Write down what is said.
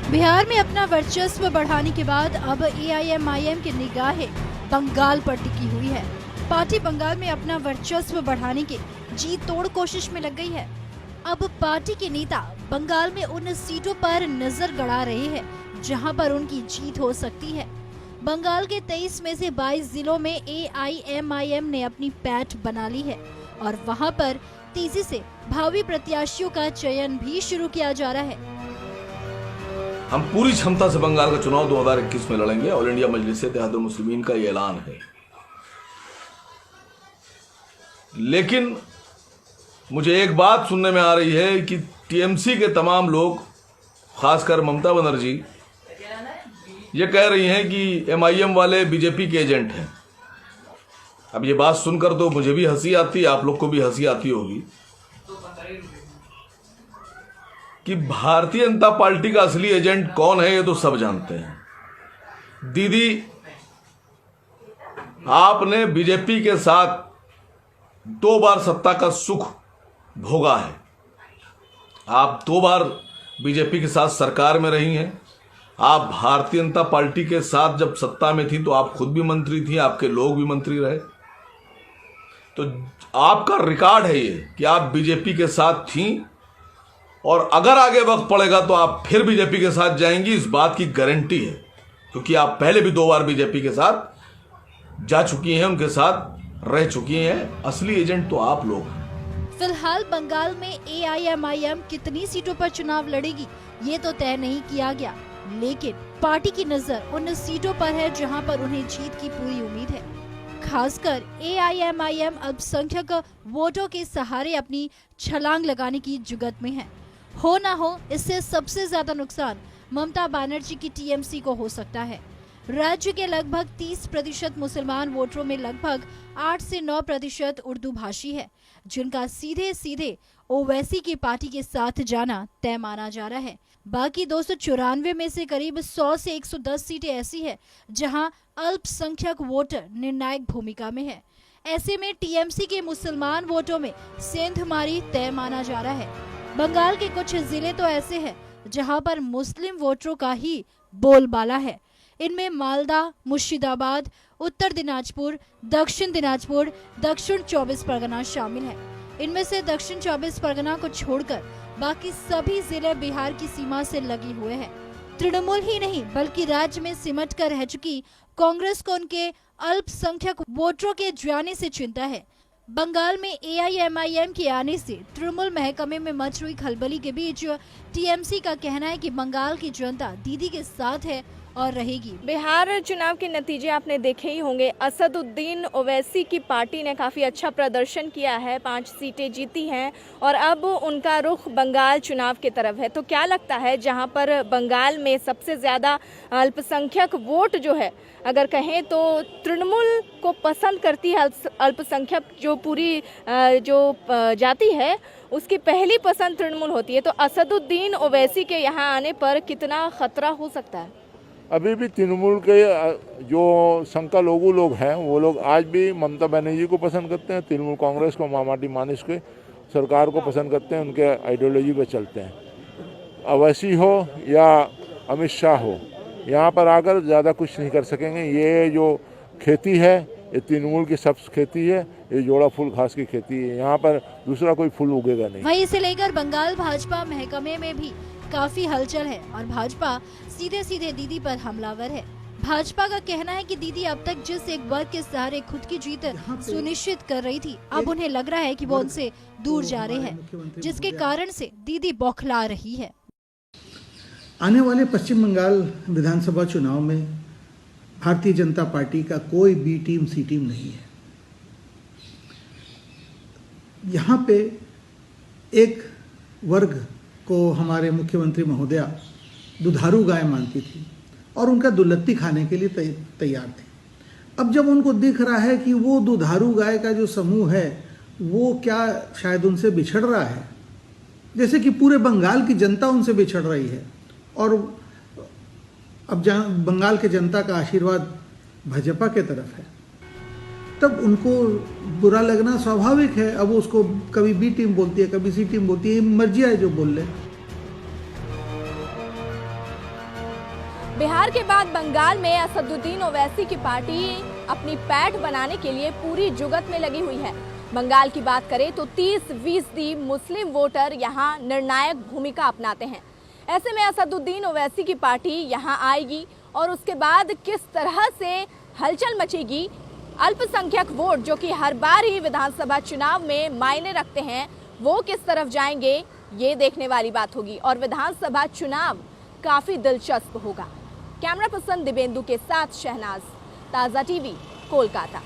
बिहार में अपना वर्चस्व बढ़ाने के बाद अब एआईएमआईएम की निगाहें बंगाल पर टिकी हुई है। पार्टी बंगाल में अपना वर्चस्व बढ़ाने की जी तोड़ कोशिश में लग गई है। अब पार्टी के नेता बंगाल में उन सीटों पर नजर गड़ा रहे हैं जहां पर उनकी जीत हो सकती है। बंगाल के 23 में से 22 जिलों में एआईएमआईएम ने अपनी पैठ बना ली है और वहां पर तेजी से भावी प्रत्याशियों का चयन भी शुरू किया जा रहा है। हम पूरी क्षमता से बंगाल का चुनाव 2021 में लड़ेंगे। ऑल इंडिया मजलिस इत्तेहादुल मुस्लिमीन का ये ऐलान है। लेकिन मुझे एक बात सुनने में आ रही है कि टीएमसी के तमाम लोग, खासकर ममता बनर्जी, ये कह रही हैं कि एमआईएम वाले बीजेपी के एजेंट हैं। अब ये बात सुनकर तो मुझे भी हंसी आती है, आप लोग को भी हंसी आती होगी कि भारतीय जनता पार्टी का असली एजेंट कौन है, ये तो सब जानते हैं। दीदी, आपने बीजेपी के साथ 2 बार सत्ता का सुख भोगा है। आप 2 बार बीजेपी के साथ सरकार में रही हैं। आप भारतीय जनता पार्टी के साथ जब सत्ता में थी तो आप खुद भी मंत्री थी, आपके लोग भी मंत्री रहे। तो आपका रिकॉर्ड है ये कि आप बीजेपी के साथ थी और अगर आगे वक्त पड़ेगा तो आप फिर बीजेपी के साथ जाएंगी, इस बात की गारंटी है, क्योंकि आप पहले भी 2 बार बीजेपी के साथ जा चुकी हैं, उनके साथ रह चुकी हैं। असली एजेंट तो आप लोग हैं। फिलहाल बंगाल में एआईएमआईएम कितनी सीटों पर चुनाव लड़ेगी ये तो तय नहीं किया गया, लेकिन पार्टी की नजर उन सीटों पर है जहां पर उन्हें जीत की पूरी उम्मीद है। खासकर एआईएमआईएम अल्पसंख्यक वोटों के सहारे अपनी छलांग लगाने की जुगत में है। हो ना हो, इससे सबसे ज्यादा नुकसान ममता बनर्जी की टीएमसी को हो सकता है। राज्य के लगभग 30% मुसलमान वोटरों में लगभग 8 से 9% उर्दू भाषी है, जिनका सीधे सीधे ओवैसी की पार्टी के साथ जाना तय माना जा रहा है। बाकी 294 में से करीब 100 से 110 सीटें ऐसी है जहां अल्पसंख्यक वोटर निर्णायक भूमिका में है। ऐसे में टीएमसी के मुसलमान वोटों में सेंधमारी तय माना जा रहा है। बंगाल के कुछ जिले तो ऐसे हैं जहां पर मुस्लिम वोटरों का ही बोलबाला है। इनमें मालदा, मुर्शिदाबाद, उत्तर दिनाजपुर, दक्षिण दिनाजपुर, दक्षिण 24 परगना शामिल है। इनमें से दक्षिण 24 परगना को छोड़कर बाकी सभी जिले बिहार की सीमा से लगे हुए हैं। तृणमूल ही नहीं बल्कि राज्य में सिमट कर रह चुकी कांग्रेस को उनके अल्पसंख्यक वोटरों के जाने से चिंता है। बंगाल में एआईएमआईएम के आने से तृणमूल महकमे में मच रही खलबली के बीच टीएमसी का कहना है कि बंगाल की जनता दीदी के साथ है और रहेगी। बिहार चुनाव के नतीजे आपने देखे ही होंगे। असदुद्दीन ओवैसी की पार्टी ने काफ़ी अच्छा प्रदर्शन किया है, 5 सीटें जीती हैं और अब उनका रुख बंगाल चुनाव की तरफ है। तो क्या लगता है, जहां पर बंगाल में सबसे ज़्यादा अल्पसंख्यक वोट जो है, अगर कहें तो तृणमूल को पसंद करती है अल्पसंख्यक जो पूरी जो जाति है, उसकी पहली पसंद तृणमूल होती है। तो असदुद्दीन ओवैसी के यहाँ आने पर कितना खतरा हो सकता है? अभी भी तृणमूल के जो संख्यालघु लोग हैं वो लोग आज भी ममता बनर्जी को पसंद करते हैं, तृणमूल कांग्रेस को, मामाटी मानिस के सरकार को पसंद करते हैं, उनके आइडियोलॉजी पे चलते हैं। ओवैसी हो या अमित शाह हो, यहाँ पर आकर ज़्यादा कुछ नहीं कर सकेंगे। ये जो खेती है ये तृणमूल की सब खेती है, ये जोड़ा फूल घास की खेती है, यहाँ पर दूसरा कोई फूल उगेगा नहीं। वहीं इसे लेकर बंगाल भाजपा महकमे में भी काफी हलचल है और भाजपा सीधे सीधे दीदी पर हमलावर है। भाजपा का कहना है कि दीदी अब तक जिस एक वर्ग के सहारे खुद की जीत सुनिश्चित कर रही थी, अब उन्हें लग रहा है कि वो उनसे दूर जा रहे हैं, जिसके कारण से दीदी बौखला रही है। आने वाले पश्चिम बंगाल विधानसभा चुनाव में भारतीय जनता पार्टी का कोई बी टीम सी टीम नहीं है। यहाँ पे एक वर्ग को हमारे मुख्यमंत्री महोदया दुधारू गाय मानती थी और उनका दुलत्ती खाने के लिए तैयार थी। अब जब उनको दिख रहा है कि वो दुधारू गाय का जो समूह है वो क्या शायद उनसे बिछड़ रहा है, जैसे कि पूरे बंगाल की जनता उनसे बिछड़ रही है, और अब बंगाल के जनता का आशीर्वाद भाजपा के तरफ है, तब उनको बुरा लगना स्वाभाविक है। अब उसको कभी बी टीम बोलती है, कभी सी टीम बोलती है, मर्जी है जो बोल ले। बिहार के बाद बंगाल में असदुद्दीन ओवैसी की पार्टी अपनी पैठ बनाने के लिए पूरी जुगत में लगी हुई है। बंगाल की बात करें तो 30% मुस्लिम वोटर यहां निर्णायक भूमिका अपनाते हैं। ऐसे में असदुद्दीन ओवैसी की पार्टी यहां आएगी और उसके बाद किस तरह से हलचल मचेगी, अल्पसंख्यक वोट जो कि हर बार ही विधानसभा चुनाव में मायने रखते हैं, वो किस तरफ जाएंगे, ये देखने वाली बात होगी। और विधानसभा चुनाव काफी दिलचस्प होगा। कैमरा पर्सन दिव्येंदु के साथ शहनाज, ताज़ा टीवी, कोलकाता।